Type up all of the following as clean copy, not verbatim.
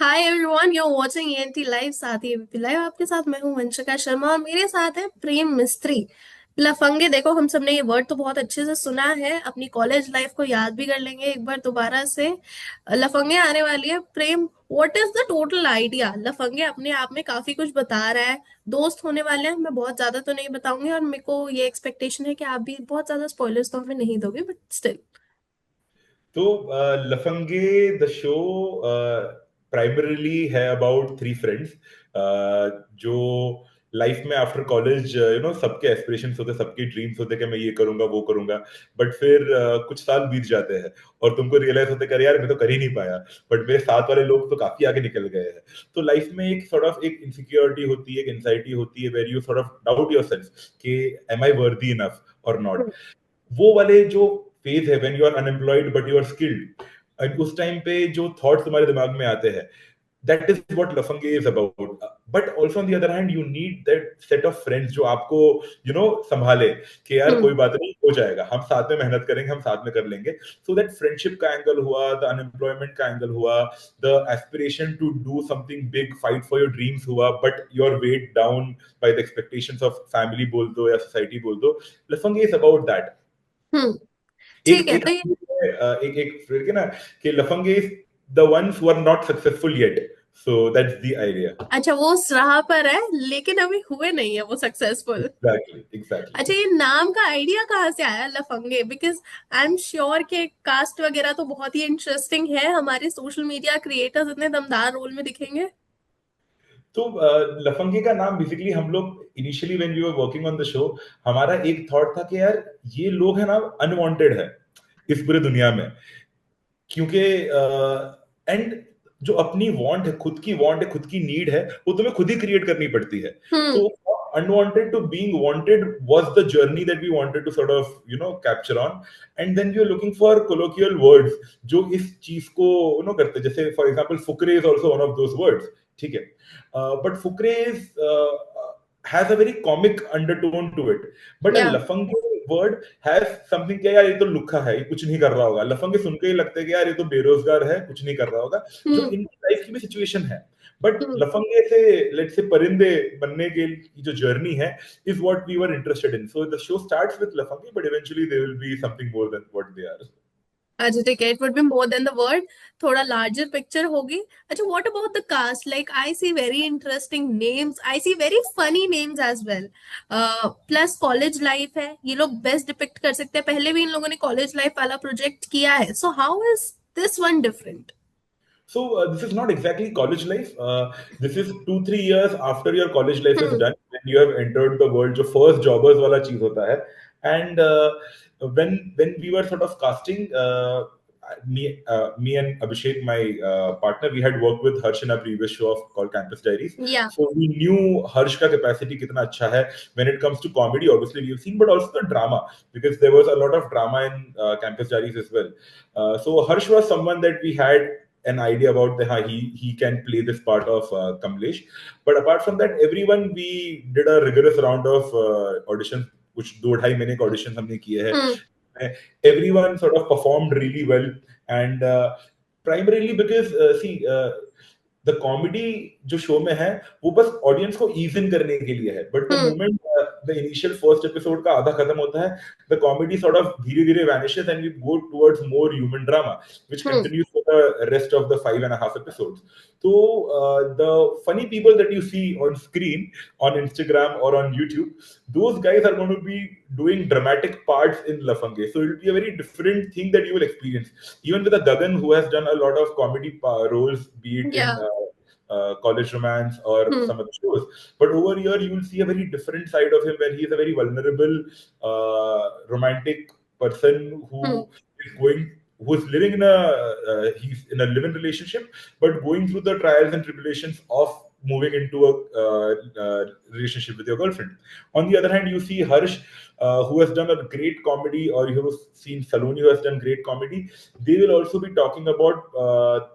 Hi everyone, you are watching ANT live. साथ ही ABP live आपके साथ मैं हूं वंशिका शर्मा और मेरे साथ है प्रेम मिस्त्री। लफंगे, देखो हम सबने ये वर्ड तो बहुत अच्छे से सुना है, अपनी कॉलेज लाइफ को याद भी कर लेंगे एक बार दोबारा से। लफंगे आने वाली है। Prem, what is the total idea? Lafange अपने आप में काफी कुछ बता रहा है। दोस्त होने वाले हैं, मैं बहुत ज्यादा तो नहीं बताऊंगी और मेरे को ये एक्सपेक्टेशन है कि आप भी बहुत ज्यादा स्पॉयलर्स तो हमें नहीं दोगे, बट स्टिल। तो लफंगे द शो प्राइमरीली है अबाउट थ्री फ्रेंड्स जो लाइफ में आफ्टर कॉलेज सबके एस्पिरेशंस होते, सबके ड्रीम्स होते कि मैं ये करूंगा वो करूंगा। बट फिर कुछ साल बीत जाते हैं और तुमको रियलाइज होता है कि अरे यार मैं तो कर ही नहीं पाया, बट मेरे साथ वाले लोग तो काफी आगे निकल गए हैं। तो लाइफ में एक सॉर्ट ऑफ एक इनसिक्योरिटी होती है, एक एंजाइटी होती है, where you sort of doubt yourself कि एम आई वर्दी इनफ और नॉट। वो वाले जो फेज है when you are unemployed but you are skilled, and उस टाइम पे जो थॉट्स तुम्हारे दिमाग में आते हैं, that is what Lafange is about. But also on the other hand you need that set of friends जो आपको संभाले कि यार कोई हम्म। बात नहीं, हो जाएगा, हम साथ में मेहनत करेंगे, हम साथ में कर लेंगे। सो दैट फ्रेंडशिप का एंगल हुआ, द अनएम्प्लॉयमेंट का एंगल हुआ, the aspiration to do something big, fight for your dreams हुआ, but your weight down by the expectations of family बोल दो या सोसाइटी बोल दो। Lafange is about that. Hmm. एक ठीक है, एक तो ये एक एक फिर के ना कि Lafange is the ones who are not successful yet, so that's the idea. अच्छा, वो उस राह पर है लेकिन अभी हुए नहीं है वो सक्सेसफुल। एग्जैक्टली अच्छा, एग्जैक्टली। ये नाम का आइडिया कहाँ से आया लफंगे? बिकॉज आई एम श्योर कि कास्ट वगैरह तो बहुत ही इंटरेस्टिंग है, हमारे सोशल मीडिया क्रिएटर्स इतने दमदार रोल में दिखेंगे। तो लफंगे का नाम बेसिकली हम लोग initially when we were working on the show, हमारा एक थॉट था कि यार ये लोग है ना अनवांटेड है इस पूरे दुनिया में, क्योंकि एंड जो अपनी वांट है, खुद की वांट है, खुद की नीड है, वो तुम्हें खुद ही क्रिएट करनी पड़ती है। हम्म। तो unwanted to being wanted was the journey that we wanted to sort of capture on. And then we are looking for colloquial words जो इस चीज को करते हैं। जैसे for example Fukrey is also one of those words, ठीक है। But Fukrey has a very comic undertone to it, but a या। लफंगे word has something कि यार ये तो लुक्खा है, ये कुछ नहीं कर रहा होगा। लफंगे सुन के ही लगता है कि यार ये तो बेरोजगार है, कुछ नहीं कर रहा होगा, जो हम्म। इनकी लाइफ की भी सिचुएशन है। बट हम्म। लफंगे से लेट्स से परिंदे बनने की जो जर्नी है is what we were interested in. So the show starts with लफंगे, but eventually they will be something more than what they are. अच्छा ठीक है, it would be more than the word, थोड़ा larger picture होगी। अच्छा, what about the cast? Like I see very interesting names, I see very funny names as well. Plus college life है, ये लोग best depict कर सकते हैं। पहले भी इन लोगों ने कॉलेज लाइफ वाला प्रोजेक्ट किया है, so how is this one different? So this is not exactly college life. This is 2-3 years after your college life is hmm. done, when you have entered the world. जो first jobbers वाला चीज होता है, and when we were sort of casting, me and Abhishek, my partner, we had worked with Harsh in a previous show of called Campus Diaries. या। So we knew Harsh का capacity कितना अच्छा है when it comes to comedy. Obviously, we've seen, but also the drama, because there was a lot of drama in Campus Diaries as well. So Harsh was someone that we had an idea about the how he can play this part of Kamlesh. But apart from that, everyone, we did a rigorous round of auditions, कुछ 2-2.5 महीने के audition हमने किए हम्म। हैं। Everyone sort of performed really well, and primarily because the comedy जो show में है वो बस ऑडियंस को ईज इन करने के लिए है, but the hmm. Moment the initial first episode का आधा खत्म होता है, द कॉमेडी सॉर्ट ऑफ धीरे धीरे vanishes and we go towards more human drama which hmm. continues for the rest of the 5.5 episodes. So the funny people that you see on screen on Instagram or on YouTube, those guys are going to be doing dramatic parts in Lafange. So it will be a very different thing that you will experience. Even with a Gagan who has done a lot of comedy roles, be it या। in College Romance or hmm. some other shows. But over here, you will see a very different side of him, where he is a very vulnerable, romantic person hmm. who is living in he's in a live-in relationship, but going through the trials and tribulations of moving into a relationship with your girlfriend. On the other hand, you see Harsh, who has done a great comedy, or you have seen Saloni, who has done great comedy. They will also be talking about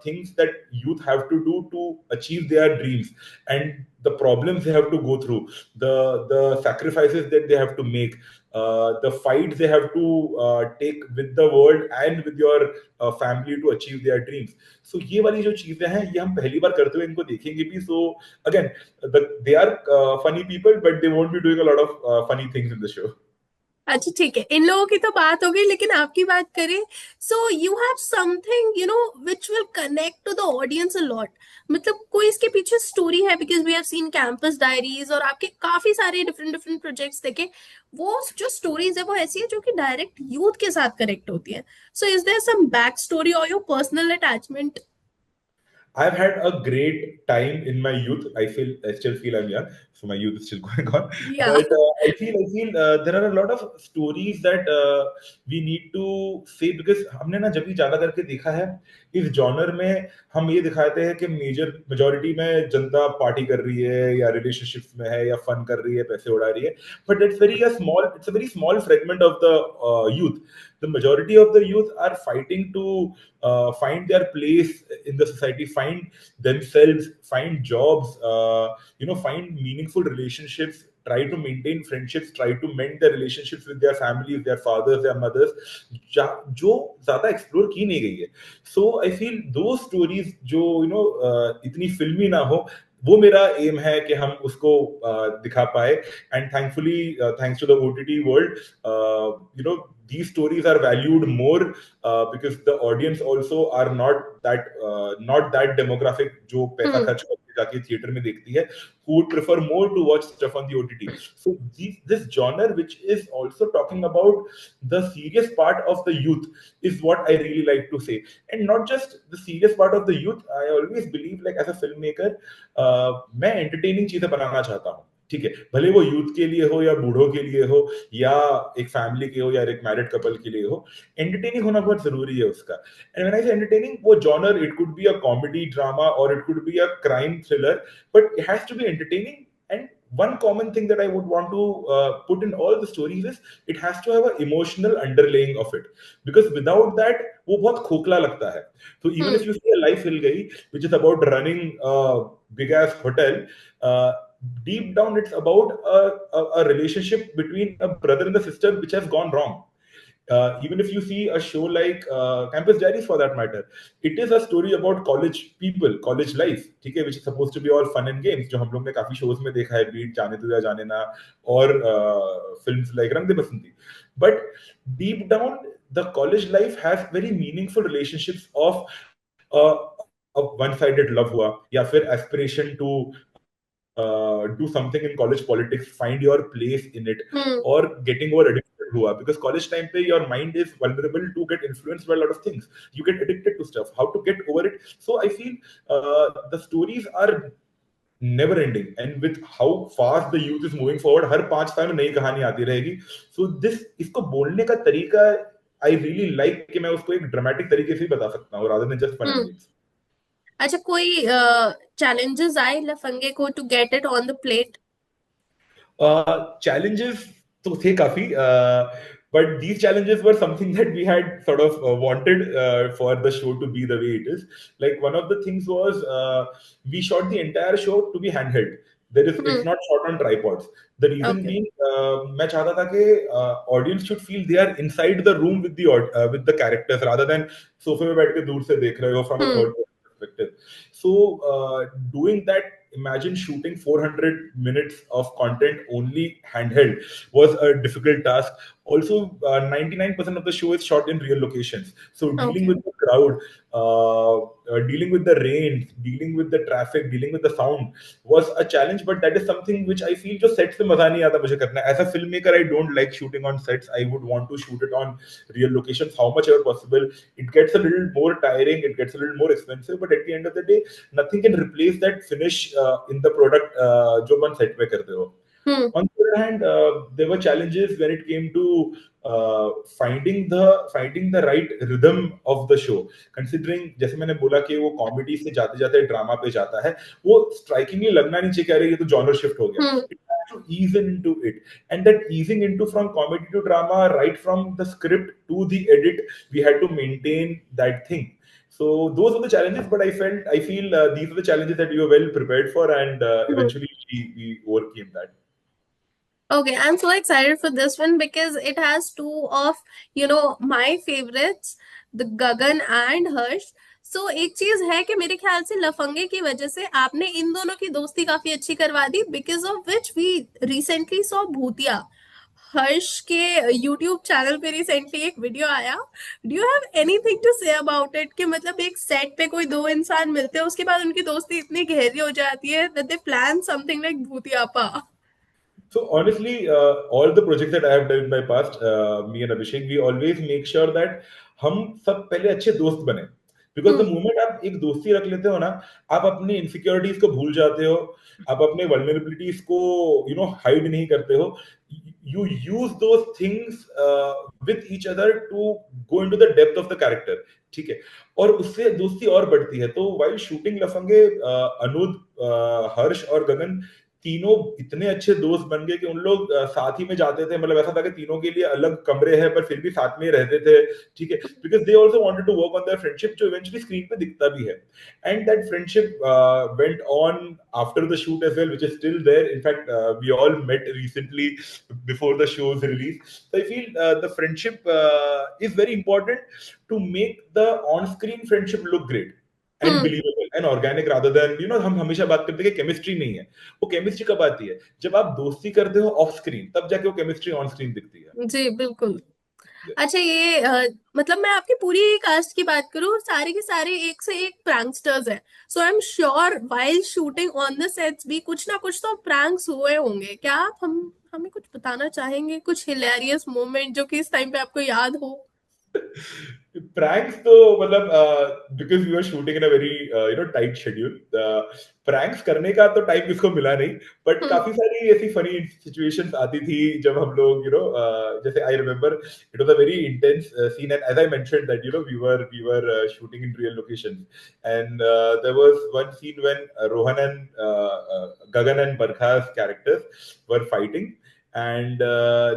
things that youth have to do to achieve their dreams. And the problems they have to go through, the sacrifices that they have to make, the fights they have to take with the world and with your family to achieve their dreams. So ये वाली जो चीजें हैं ये हम पहली बार करते हुए इनको देखेंगे भी. So again, they are funny people, but they won't be doing a lot of funny things in the show. अच्छा ठीक है, इन लोगों की तो बात हो गई, लेकिन आपकी बात करें. So you have something which will connect to the audience a lot. मतलब कोई इसके पीछे स्टोरी है, because we have seen campus diaries और आपके काफी सारे डिफरेंट डिफरेंट प्रोजेक्ट्स देखे. वो जो स्टोरीज है वो ऐसी है जो कि डायरेक्ट यूथ के साथ कनेक्ट होती है. So is there some back story और your personal attachment? I've had a great time in my youth. I still feel I'm young, so my youth is still going on. या. But I feel there are a lot of stories that we need to say, because हमने ना जब भी ज्यादा करके देखा है इस जॉनर में, हम ये दिखाते हैं कि मेजोरिटी में जनता पार्टी कर रही है या रिलेशनशिप्स में है या फन कर रही है, पैसे उड़ा रही है. But it's a very small fragment of the youth. The majority of the youth are fighting to find their place in the society, find themselves, find jobs, find meaningful relationships, try to maintain friendships, try to mend their relationships with their families, their fathers, their mothers, जो ज्यादा explore की नहीं गई है. सो I feel दो stories जो इतनी फिल्मी ना हो, वो मेरा एम है कि हम उसको दिखा पाए. And thankfully, thanks to the OTT world, these stories are valued more, because the audience also are not that demographic जो पैसा हम्म. खर्च करके जाके थिएटर में देखती है, who would prefer more to watch stuff on the OTT. So this genre, which is also talking about the serious part of the youth, is what I really like to say. And not just the serious part of the youth, I always believe, like, as a filmmaker, मैं entertaining चीजें बनाना चाहता हूँ. ठीक है, भले वो youth के लिए हो या बूढ़ों के लिए हो या एक फैमिली के हो या एक मैरिड कपल के लिए हो, एंटरटेनिंग होना बहुत जरूरी है उसका. And when I say entertaining, वो genre, it could be a comedy drama और it could be a crime thriller, but it has to be entertaining. And one common thing that I would want to put in all the stories is it has to have an emotional underlaying of it, because without that वो बहुत खोखला लगता है. So even if hmm. you see a Life Hill Gayi, which is about running a big ass hotel, uh, deep down it's about a relationship between a brother and a sister which has gone wrong. Even if you see a show like Campus Diaries, for that matter, it is a story about college people, college life, ठीक है, which is supposed to be all fun and games, जो हम लोग ने काफी shows में देखा है, बीट जाने तो या जाने ना, और films like रंग दे बसंती. But deep down, the college life has very meaningful relationships of uh, a one-sided love हुआ, या फिर aspiration to do something in college politics, find your place in it, hmm. or getting over addicted हुआ, because college time पे your mind is vulnerable to get influenced by a lot of things. You get addicted to stuff. How to get over it? So I feel the stories are never ending, and with how fast the youth is moving forward, हर 5 साल में नई कहानी आती रहेगी. So this, इसको बोलने का तरीका, I really like कि मैं उसको एक ड्रामेटिक तरीके से ही बता सकता हूँ rather than just fun and hmm. games. अच्छा, कोई चैलेंजेस आए लफंगे को to get it on the plate? Challenges तो थे काफी, but these challenges were something that we had sort of wanted for the show to be the way it is. Like, one of the things was, we shot the entire show to be handheld. It's hmm. not shot on tripods. The reason okay. being, मैं चाहता था कि audience should feel they are inside the room with the characters, rather than सोफे में बैठ के दूर से देख रहे हो from a hmm. third person perspective. So doing that, imagine shooting 400 minutes of content only handheld, was a difficult task. Also, 99% of the show is shot in real locations. So dealing okay. with the crowd, dealing with the rain, dealing with the traffic, dealing with the sound was a challenge. But that is something which I feel जो sets पे मजा नहीं आता मुझे करना. As a filmmaker, I don't like shooting on sets. I would want to shoot it on real locations, how much ever possible. It gets a little more tiring, it gets a little more expensive, but at the end of the day, nothing can replace that finish in the product जो अपन set पे करते हो. हम्म. On the other hand, there were challenges when it came to finding the right rhythm of the show. Considering, जैसे मैंने बोला कि वो comedy से जाते जाते ड्रामा पे जाता है, वो स्ट्राइकिंगली लगना नहीं चाहिए कि अरे ये तो जॉनर शिफ्ट हो गया. हम्म. It has to ease into it, and that easing into from comedy to drama, right from the script to the edit, we had to maintain that thing. So those were the challenges, but I feel these are the challenges that we were well prepared for, and hmm. eventually we overcame that. Okay, I'm so excited for this one because it has two of, my favorites, the Gagan and Harsh. So एक चीज है कि मेरे ख्याल से लफंगे की वजह से आपने इन दोनों की दोस्ती काफी अच्छी करवा दी, because of which we recently saw Bhootiya. Harsh के यूट्यूब चैनल पे रिसेंटली एक वीडियो आया। Do you have anything to say about it? कि मतलब एक सेट पे कोई दो इंसान मिलते हैं, उसके बाद उनकी दोस्ती इतनी गहरी हो जाती है that they plan something like Bhootiyapa. So honestly, all the projects that I have done in my past, me and Abhishek, we always make sure that हम सब पहले अच्छे दोस्त बने, because the हम्म। moment आप एक दोस्ती रख लेते हो ना, आप अपनी इनसिक्योरिटीज को भूल जाते हो, आप अपने वल्नरेबिलिटीज को हाइड नहीं करते हो, you use those things with each other to go into the depth of the character, ठीक है, और उससे दोस्ती और बढ़ती है। तो while shooting लफंगे, अनुज, हर्ष और गगन तीनों इतने अच्छे दोस्त बन गए कि उन लोग साथ ही में जाते थे, मतलब ऐसा था कि तीनों के लिए अलग कमरे हैं पर फिर भी साथ में ही रहते थे, ठीक है, because they also wanted to work on their friendship, जो इवेंचुअली स्क्रीन पे दिखता भी है, and that friendship went on after the shoot as well, which is still there. In fact we all met recently before the show's release, so I feel the friendship is very important to make the on screen friendship look great and hmm. Believable and organic, rather than हम हमेशा बात करते हैं कि chemistry नहीं है। वो chemistry कब आती है? जब आप दोस्ती करते हो ऑफ स्क्रीन, तब जाके वो केमिस्ट्री ऑन स्क्रीन दिखती है। जी बिल्कुल। अच्छा, ये मतलब मैं आपकी पूरी कास्ट की बात करूं, सारे के सारे एक से एक प्रैंकस्टर्स हैं। So I am sure while shooting on the sets भी कुछ ना कुछ तो प्रैंक्स हुए होंगे। क्या आप हम हमें कुछ बताना चाहेंगे, कुछ हिलेरियस मोमेंट जो कि इस टाइम पे आपको याद हो? प्रैंक्स तो मतलब because we are shooting in a very tight schedule, pranks करने का तो टाइम किसको मिला नहीं, बट हम्म। काफी सारी ऐसी फनी सिचुएशंस आती थी जब हम लोग जैसे I remember it was a very intense scene, and as I mentioned that we were shooting in real locations, and there was one scene when Rohan and Gagan and Barkha's characters were fighting, and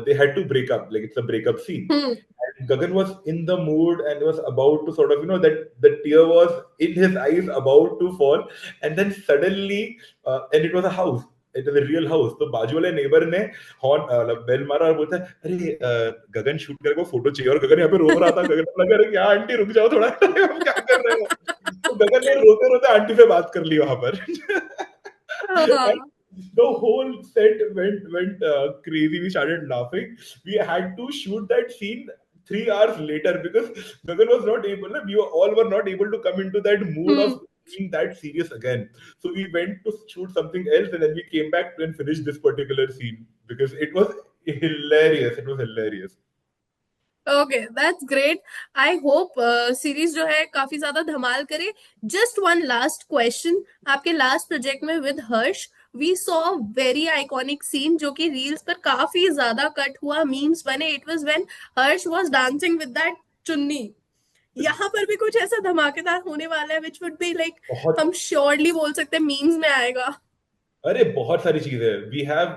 they had to break up, like it's a breakup scene. Hmm. And Gagan was in the mood and was about to sort of, that the tear was in his eyes about to fall, and then suddenly, and it was a house. It was a real house. तो बाजू वाले neighbour ने horn bell मारा और बोलता है, अरे गगन shoot करके वो फोटो चाहिए, और गगन यहाँ पे रो रहा था। गगन को लगा, अरे क्या आंटी रुक जाओ थोड़ा, हम क्या कर रहे हो? तो गगन ने रोते रोते आंटी से बात कर ली वहां पर। And हाँ। the whole set went crazy. We started laughing. We had to shoot that scene 3 hours later because Gagan was not able. We all were not able to come into that mood hmm. of being that serious again. So we went to shoot something else, and then we came back and finished this particular scene because it was hilarious. It was hilarious. Okay, that's great. I hope series जो है काफी ज्यादा धमाल करे। Just one last question, आपके last project में with Harsh we saw very iconic scene जो कि रील्स पर काफी ज्यादा कट हुआ, मीम्स बने। It was when Harsh was dancing with that चुन्नी। यहाँ पर भी कुछ ऐसा धमाकेदार होने वाला है विच वुड बी लाइक, बहुत हम श्योरली बोल सकते हैं मीम्स में आएगा। अरे बहुत सारी चीजें वी हैव।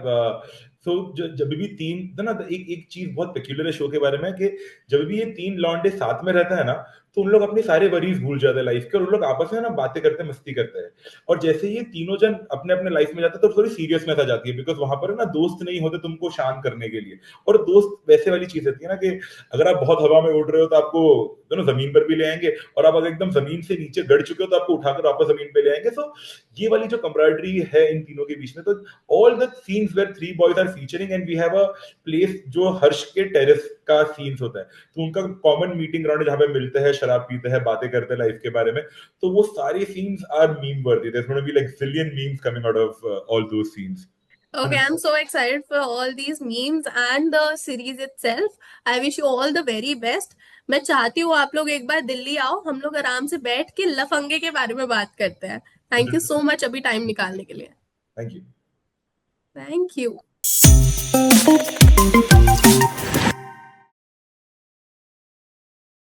सो जब भी तीन ना, एक एक चीज बहुत पेक्यूलर है शो के बारे में कि जब भी ये तीन लॉन्डे साथ में रहता है ना, तो उन लोग अपने सारे वरीज भूल जाते हैं लाइफ के, और उन लोग आपस में ना बातें करते हैं, मस्ती करते हैं। और जैसे ये तीनों जन अपने अपने लाइफ में जाते हैं तो थोड़ी सीरियसनेस आ जाती है, बिकॉज वहां पर ना दोस्त नहीं होते तुमको शांत करने के लिए। और दोस्त वैसे वाली चीज होती है ना कि अगर आप बहुत हवा में उड़ रहे हो तो आपको जमीन पर भी ले आएंगे, और आप अगर एकदम जमीन से नीचे गड़ चुके हो तो आपको उठाकर वापस जमीन पे ले आएंगे। सो ये वाली जो कमराडरी है इन तीनों के बीच में, तो all the scenes where three boys are featuring, and we have a place जो हर्ष के टेरेस का सीन्स होता है, तो उनका कॉमन मीटिंग ग्राउंड जहां पे मिलते हैं, शराब पीते हैं, बातें करते हैं लाइफ के बारे में। तो वो सारे scenes are meme worthy. There is gonna be like zillion memes coming out of all those scenes. Okay, I'm so excited for all these memes and the series itself. I wish you all the very best. मैं चाहती हूँ आप लोग एक बार दिल्ली आओ, हम लोग आराम से बैठ के लफंगे के बारे में बात करते हैं। Thank you so 100%। मच अभी टाइम निकालने के लिए। Thank you. Thank you.